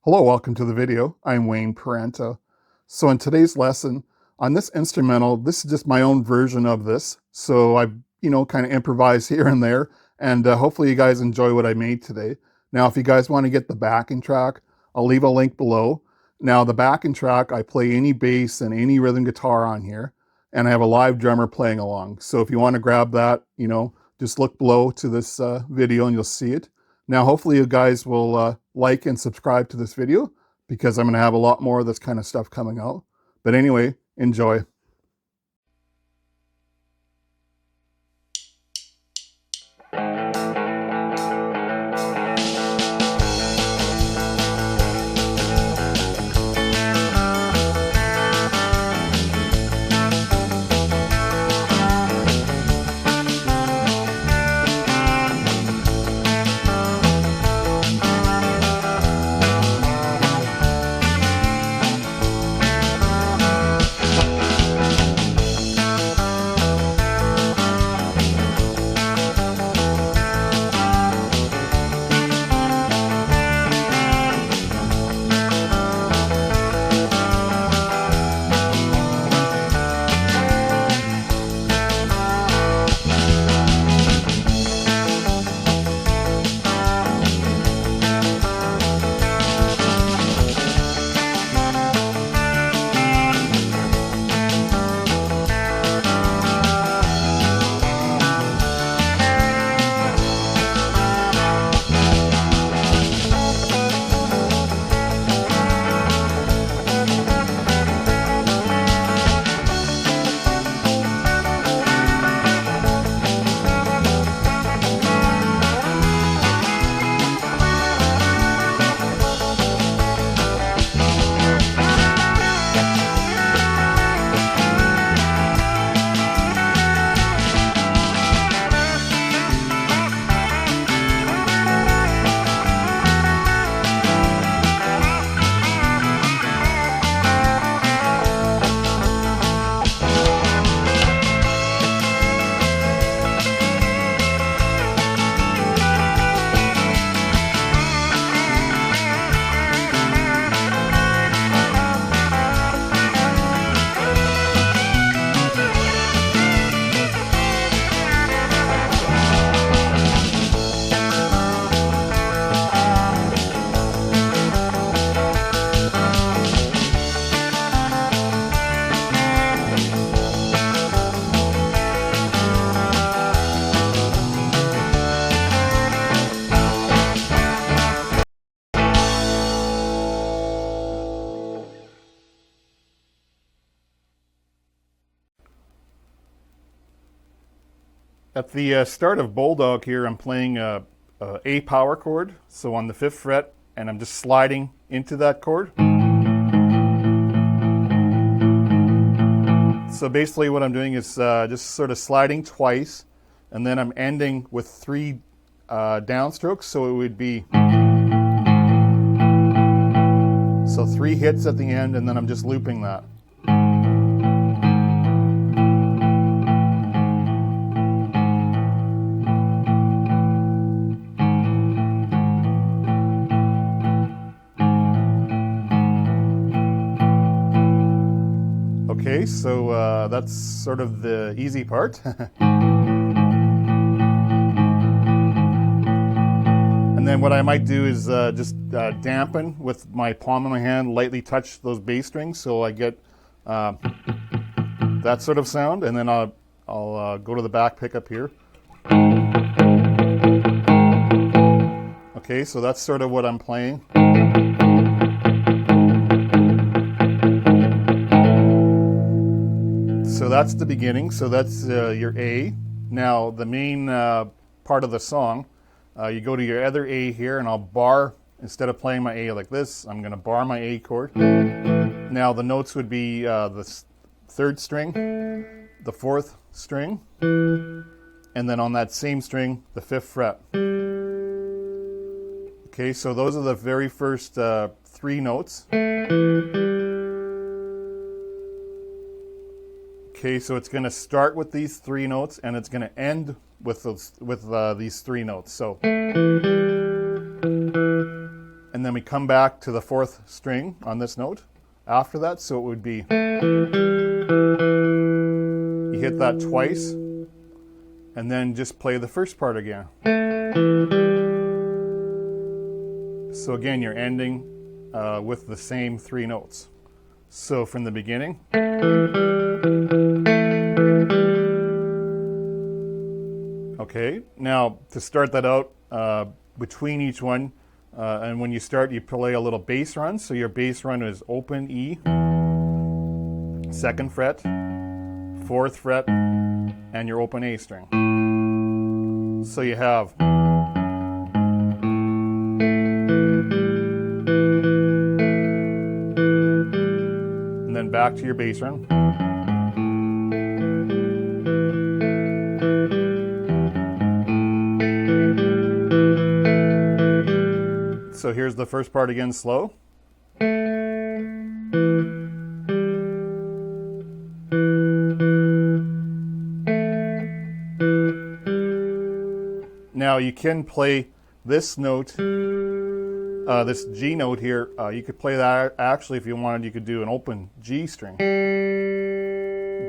Hello, welcome to the video. I'm Wayne Parenta. So in today's lesson, on this instrumental, this is just my own version of this. So I've, kind of improvised here and there, and hopefully you guys enjoy what I made today. Now, if you guys want to get the backing track, I'll leave a link below. Now, the backing track, I play any bass and any rhythm guitar on here, and I have a live drummer playing along. So if you want to grab that, just look below to this video and you'll see it. Now, hopefully you guys will like and subscribe to this video because I'm going to have a lot more of this kind of stuff coming out. But anyway, enjoy. At the start of Bulldog here, I'm playing a power chord, so on the 5th fret, and I'm just sliding into that chord. So basically what I'm doing is just sort of sliding twice, and then I'm ending with 3 downstrokes, so it would be... So 3 hits at the end, and then I'm just looping that. Okay, so that's sort of the easy part. And then what I might do is just dampen with my palm of my hand, lightly touch those bass strings so I get that sort of sound, and then I'll go to the back pickup here. Okay, so that's sort of what I'm playing. So that's the beginning, so that's your A. Now the main part of the song, you go to your other A here, and I'll bar, instead of playing my A like this, I'm going to bar my A chord. Now the notes would be the 3rd string, the 4th string, and then on that same string, the 5th fret. Okay, so those are the very first 3 notes. Okay, so it's going to start with these 3 notes, and it's going to end with these 3 notes. So, and and then we come back to the fourth string on this note after that. So it would be, you hit that twice, and then just play the first part again. So again, you're ending with the same three notes. So from the beginning. Okay, now to start that out, between each one, and when you start, you play a little bass run. So your bass run is open E, 2nd fret, 4th fret, and your open A string. So you have, and then back to your bass run. So here's the first part again, slow. Now you can play this note, this G note here. You could play that actually if you wanted. You could do an open G string.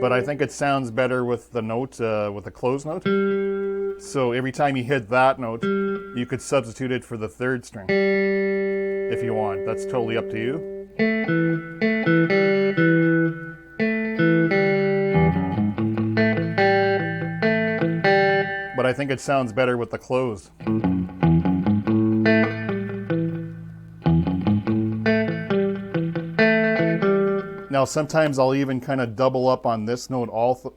But I think it sounds better with the note, with a closed note. So every time you hit that note, you could substitute it for the 3rd string if you want. That's totally up to you. But I think it sounds better with the closed. Now sometimes I'll even kind of double up on this note also,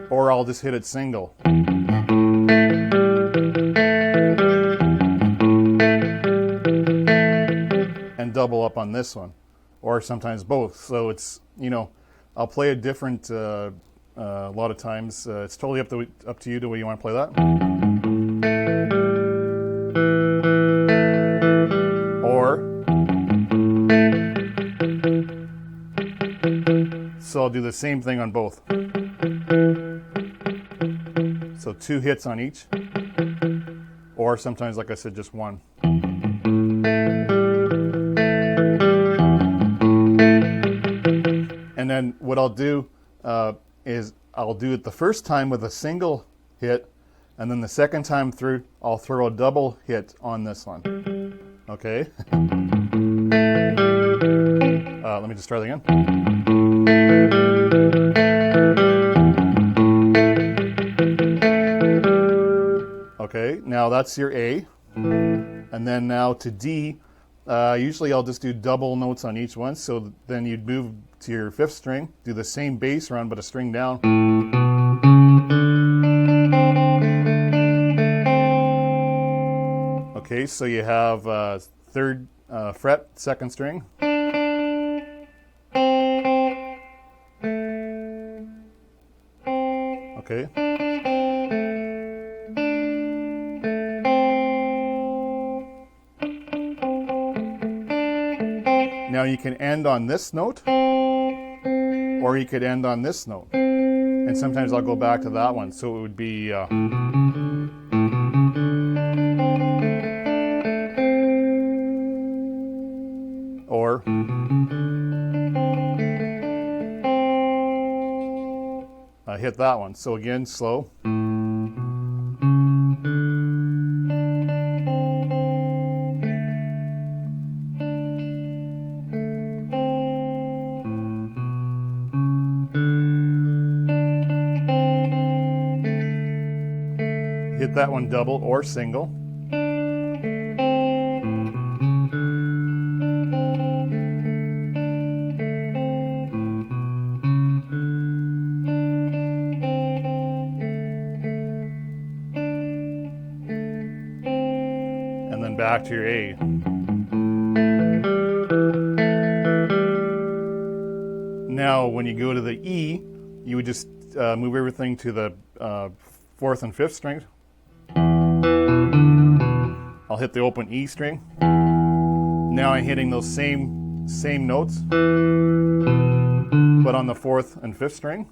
or I'll just hit it single. And double up on this one, or sometimes both. So it's, I'll play it different a lot of times. It's totally up to you the way you want to play that. So I'll do the same thing on both. So 2 hits on each, or sometimes, like I said, just one. And then what I'll do is I'll do it the first time with a single hit, and then the second time through, I'll throw a double hit on this one. Okay? Let me just try that again. Okay, now that's your A. And then now to D, usually I'll just do double notes on each one. So then you'd move to your 5th string, do the same bass run, but a string down. Okay, so you have 3rd fret, 2nd string. Okay. Now you can end on this note, or you could end on this note. And sometimes I'll go back to that one. So it would be or I hit that one. So again, slow. Hit that one double or single. And then back to your A. Now, when you go to the E, you would just move everything to the 4th and 5th strings. I'll hit the open E string. Now I'm hitting those same notes, but on the 4th and 5th string.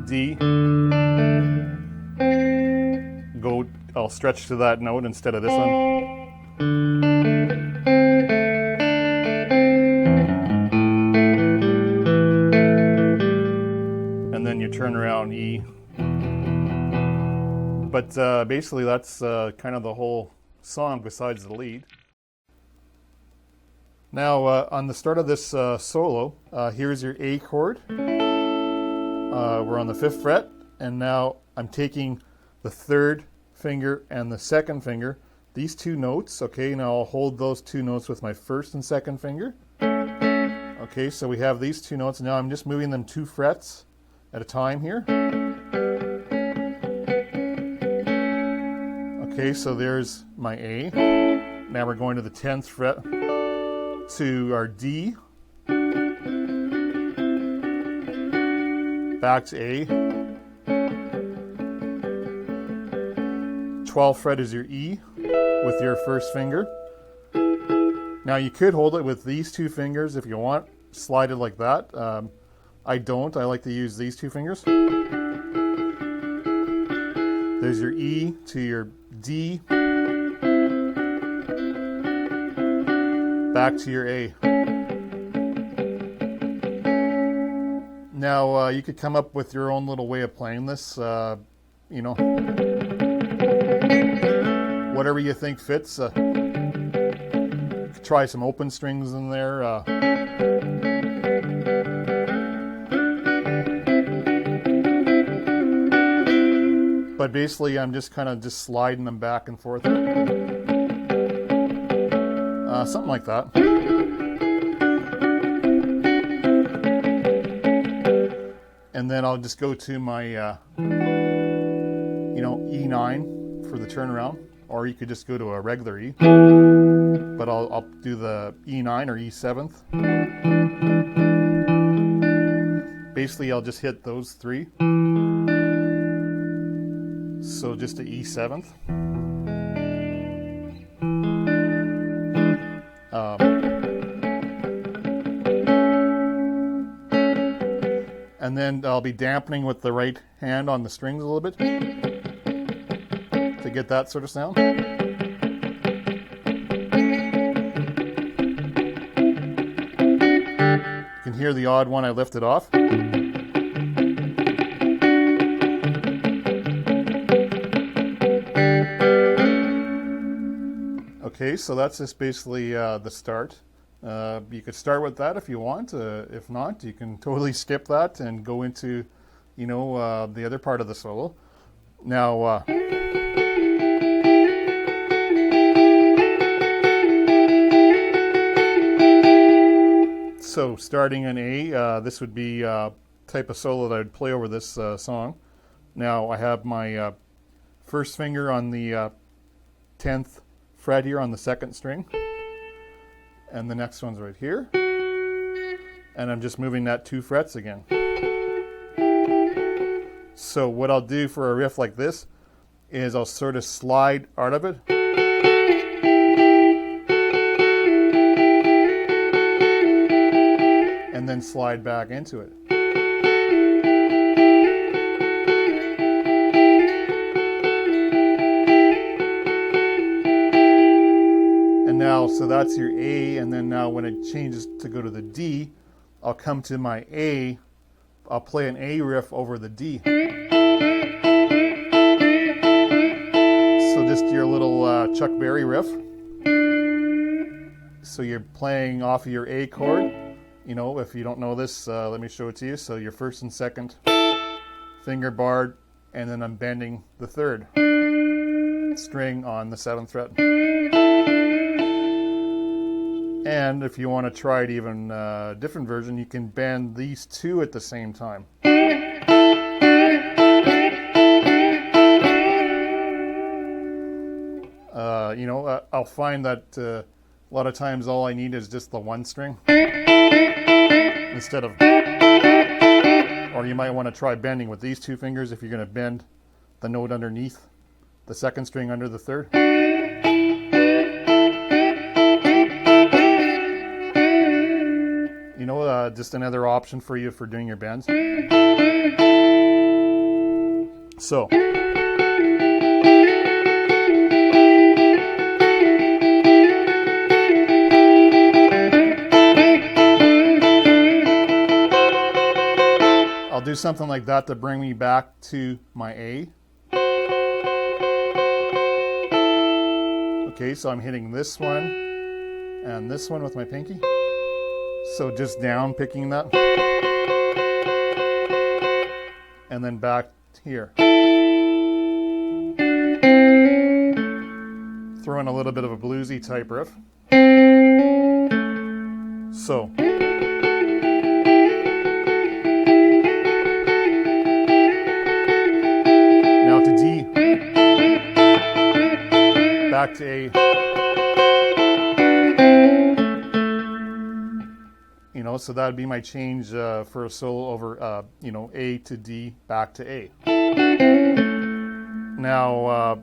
D, I'll stretch to that note instead of this one. And then you turn around E. But basically that's kind of the whole song besides the lead. Now on the start of this solo, here's your A chord. We're on the 5th fret, and now I'm taking the 3rd finger and the 2nd finger, these 2 notes, okay, now I'll hold those 2 notes with my 1st and 2nd finger. Okay, so we have these 2 notes, now I'm just moving them 2 frets at a time here. Okay, so there's my A. Now we're going to the 10th fret to our D, back to A. 12th fret is your E with your 1st finger. Now you could hold it with these 2 fingers if you want, slide it like that. I don't, I like to use these 2 fingers. There's your E to your D, back to your A. Now you could come up with your own little way of playing this, you know, whatever you think fits. You could try some open strings in there. But basically I'm just kind of sliding them back and forth. Something like that. And then I'll just go to my, you know, E9 for the turnaround, or you could just go to a regular E. But I'll do the E9 or E7th. Basically, I'll just hit those 3. So just a E7th. And then I'll be dampening with the right hand on the strings a little bit to get that sort of sound. You can hear the odd one I lifted off. Okay, so that's just basically the start. You could start with that if you want. If not, you can totally skip that and go into, you know, the other part of the solo. Now, so starting in A, this would be type of solo that I'd play over this song. Now I have my 1st finger on the 10th fret here on the 2nd string. And the next one's right here. And I'm just moving that 2 frets again. So what I'll do for a riff like this is I'll sort of slide out of it. And then slide back into it. Now, so that's your A, and then now when it changes to go to the D, I'll come to my A, I'll play an A riff over the D. So just your little Chuck Berry riff. So you're playing off of your A chord. You know, if you don't know this, let me show it to you. So your 1st and 2nd finger barred, and then I'm bending the 3rd string on the 7th fret. And if you want to try it even different version, you can bend these 2 at the same time. You know, I'll find that a lot of times all I need is just the 1 string instead of, or you might want to try bending with these 2 fingers if you're going to bend the note underneath the 2nd string under the 3rd. You know, just another option for you for doing your bends. So, do something like that to bring me back to my A. Okay, so I'm hitting this one and this one with my pinky. So just down, picking that. And then back here. Throw in a little bit of a bluesy type riff. So. Now to D. Back to A. You know, so that would be my change for a solo over, you know, A to D, back to A. Now,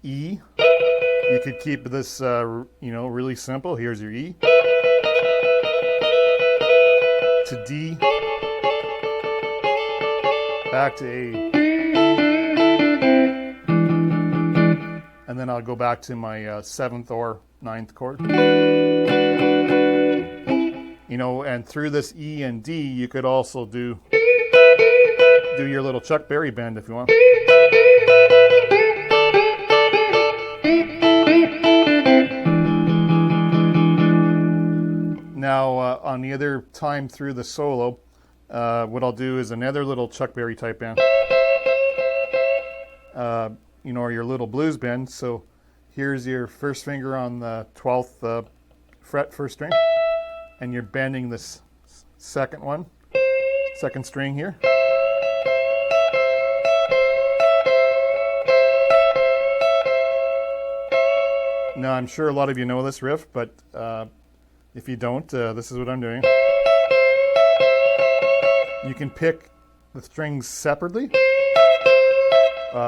E, you could keep this, you know, really simple. Here's your E. To D, back to A. And then I'll go back to my 7th or 9th chord. You know, and through this E and D, you could also do your little Chuck Berry bend if you want. Now, on the other time through the solo, what I'll do is another little Chuck Berry type bend. You know, or your little blues bend. So here's your first finger on the 12th fret, first string. And you're bending this second string here. Now, I'm sure a lot of you know this riff, but if you don't, this is what I'm doing. You can pick the strings separately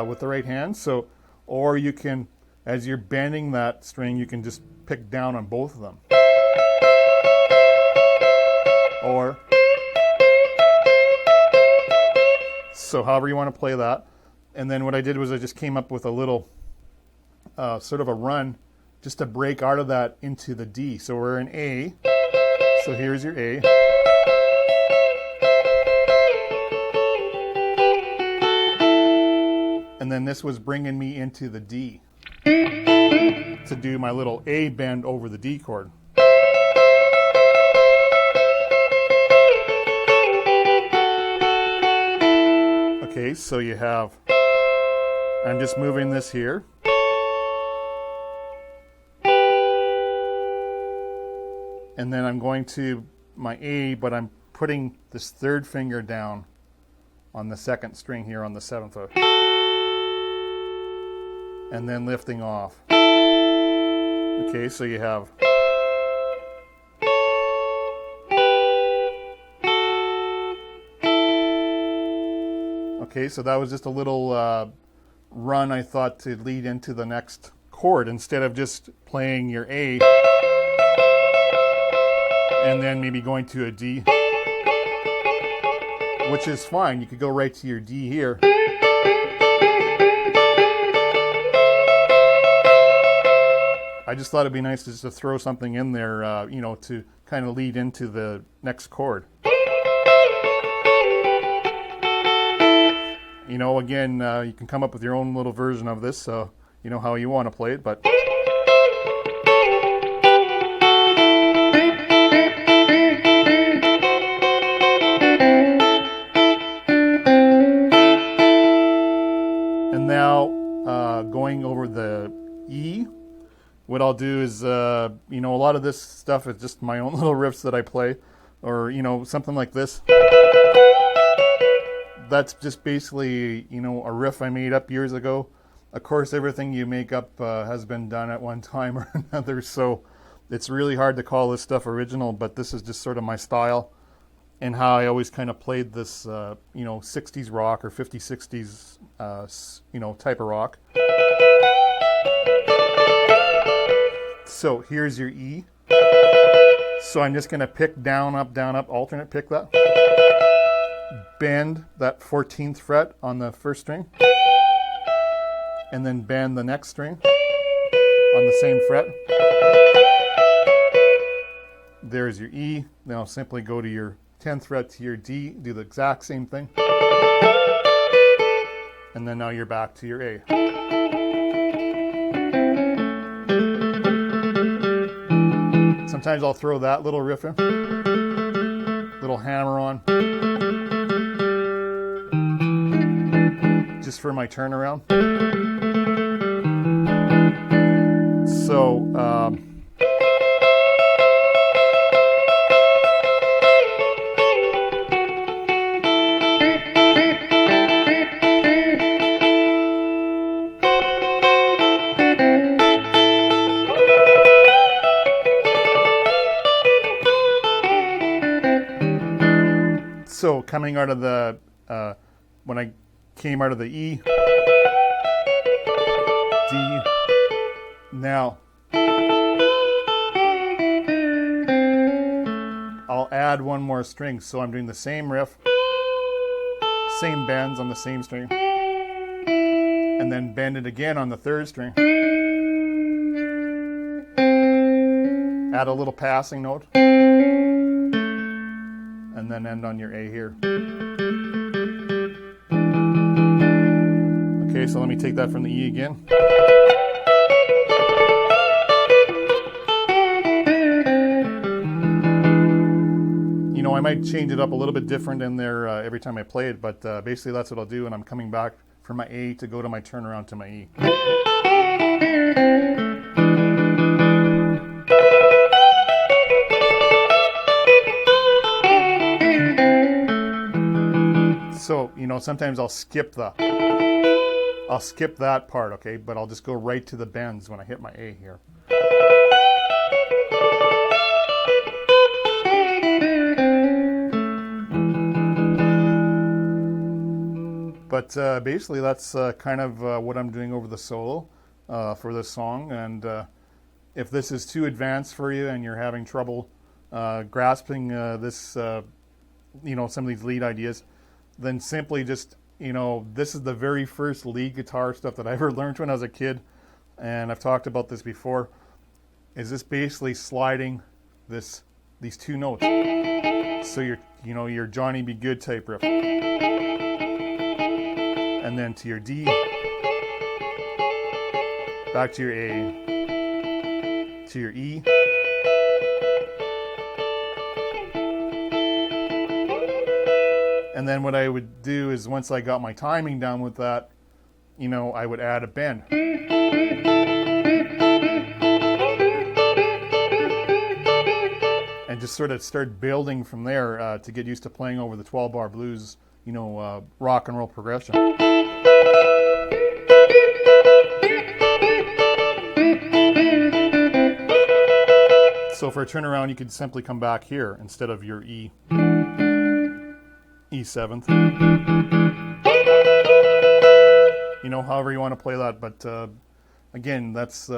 with the right hand, so, or you can, as you're bending that string, you can just pick down on both of them. Or, so however you want to play that. And then what I did was I just came up with a little sort of a run just to break out of that into the D. So we're in A, so here's your A. And then this was bringing me into the D to do my little A bend over the D chord. Okay, so you have, I'm just moving this here. And then I'm going to my A, but I'm putting this third finger down on the second string here on the 7th fret. And then lifting off. Okay, so you have. Okay, so that was just a little run I thought to lead into the next chord instead of just playing your A and then maybe going to a D, which is fine. You could go right to your D here. I just thought it'd be nice just to throw something in there, you know, to kind of lead into the next chord. You know, again, you can come up with your own little version of this, so you know how you want to play it, but. And now, going over the E, what I'll do is, you know, a lot of this stuff is just my own little riffs that I play, or, you know, something like this. That's just basically, you know, a riff I made up years ago. Of course, everything you make up has been done at one time or another, so it's really hard to call this stuff original, but this is just sort of my style and how I always kind of played this, you know, 60s rock or 50s, 60s, you know, type of rock. So here's your E. So I'm just going to pick down, up, alternate pick that. Bend that 14th fret on the first string. And then bend the next string on the same fret. There's your E. Now simply go to your 10th fret to your D, do the exact same thing. And then now you're back to your A. Sometimes I'll throw that little riff in, little hammer on, just for my turnaround. So, so coming out of the, when I came out of the E, D, now I'll add one more string. So I'm doing the same riff, same bends on the same string, and then bend it again on the third string. Add a little passing note, and then end on your A here. Okay, so let me take that from the E again. You know, I might change it up a little bit different in there every time I play it, but basically that's what I'll do, and I'm coming back from my A to go to my turnaround to my E. So, you know, sometimes I'll skip that part, okay, but I'll just go right to the bends when I hit my A here. But basically that's kind of what I'm doing over the solo for this song, and if this is too advanced for you and you're having trouble grasping this, you know, some of these lead ideas, then simply just, you know, this is the very first lead guitar stuff that I ever learned when I was a kid, and I've talked about this before, is this basically sliding these two notes. So you know, your Johnny Be Good type riff. And then to your D, back to your A, to your E, and then what I would do is once I got my timing down with that, you know, I would add a bend. And just sort of start building from there to get used to playing over the 12-bar blues, you know, rock and roll progression. So for a turnaround, you could simply come back here instead of your E7th. You know, however you want to play that, but again, that's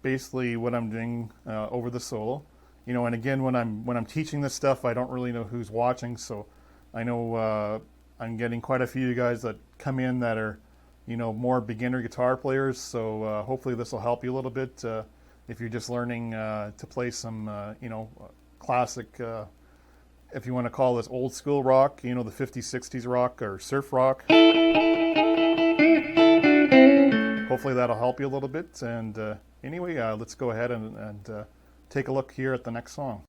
basically what I'm doing over the solo. You know, and again, when I'm teaching this stuff, I don't really know who's watching, so I know I'm getting quite a few of you guys that come in that are, you know, more beginner guitar players, so hopefully this will help you a little bit if you're just learning to play some, you know, classic, if you want to call this old school rock, you know, the 50s, 60s rock or surf rock. Hopefully that'll help you a little bit, and anyway, let's go ahead and take a look here at the next song.